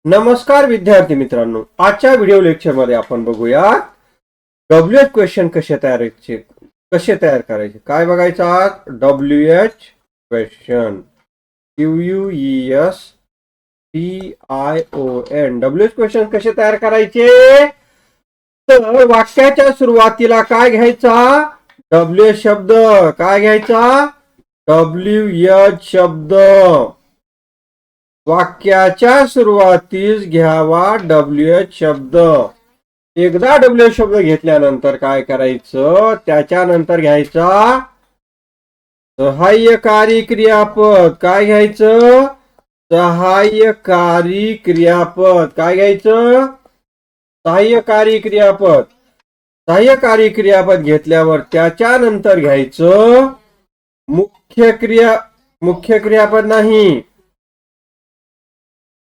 नमस्कार विद्यार्थी मित्रांनो, आजच्या व्हिडिओ लेक्चरमध्ये आपण बघूया डब्ल्यूएच क्वेश्चन कसे तयार करायचे. काय बघायचं आज? WH question. QUESTION. WH question कसे तयार करायचे? तर वाक्याच्या सुरुवातीला काय घ्यायचा? डब्ल्यूएच शब्द. काय घ्यायचा? डब्ल्यूएच शब्द. वाक्याच्या सुरुवातीस घ्यावा डब्ल्यूएच शब्द. एकदा डब्ल्यूएच शब्द घेतल्यानंतर काय करायचं? त्याच्यानंतर घ्यायचा सहाय्यकारी क्रियापद. काय घ्यायचं? सहाय्यकारी क्रियापद. काय घ्यायचं? सहाय्यकारी क्रियापद. सहाय्यकारी क्रियापद घेतल्यावर त्याच्यानंतर घ्यायचं मुख्य क्रियापद नाही.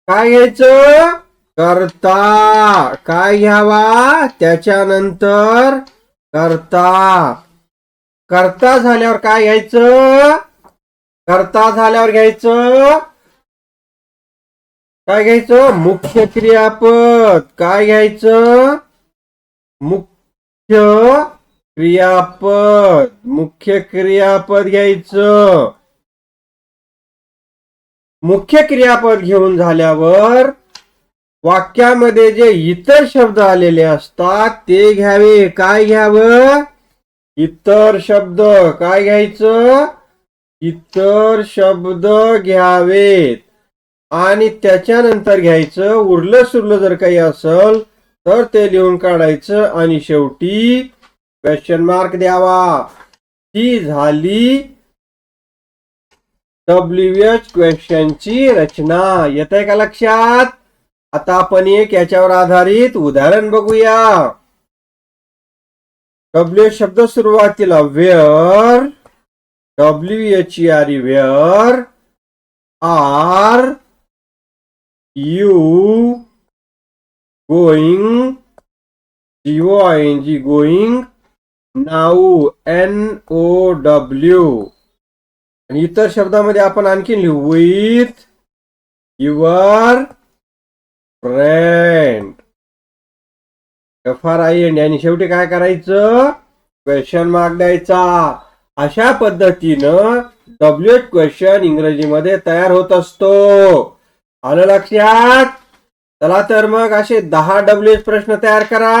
काय घ्यायचं? कर्ता. काय घ्यावा? त्याच्यानंतर कर्ता. कर्ता झाल्यावर काय घ्यायचं? कर्ता झाल्यावर घ्यायचं काय घ्यायचं? मुख्य क्रियापद. काय घ्यायचं? मुख्य क्रियापद. मुख्य क्रियापद घ्यायचं. मुख्य क्रियापद घेऊन झाल्यावर वाक्यामध्ये जे इतर शब्द आलेले असतात ते घ्यावे. काय घ्यावं? इतर शब्द. काय घ्यायचं? इतर शब्द घ्यावेत. आणि त्याच्यानंतर घ्यायचं उरलं सुरलं जर काही असेल तर ते लिहून काढायचं आणि शेवटी क्वेश्चन मार्क द्यावा. ही झाली डब्ल्यूएच क्वेश्चनची रचना. येतंय का लक्षात? आता आपण एक याच्यावर आधारित उदाहरण बघूया. डब्ल्यूएच शब्द सुरुवातीला where. WHERE where are you going. GOING going. Now NOW. आणि इतर शब्दामध्ये आपण आणखी लिहू विथ युअर फ्रेंड. FRIEND. आणि शेवटी काय करायचं? क्वेश्चन मार्क द्यायचा. अशा पद्धतीनं डब्ल्यूएच क्वेश्चन इंग्रजीमध्ये तयार होत असतो. आलं लक्षात? चला तर मग असे 10 डब्ल्यूएच प्रश्न तयार करा.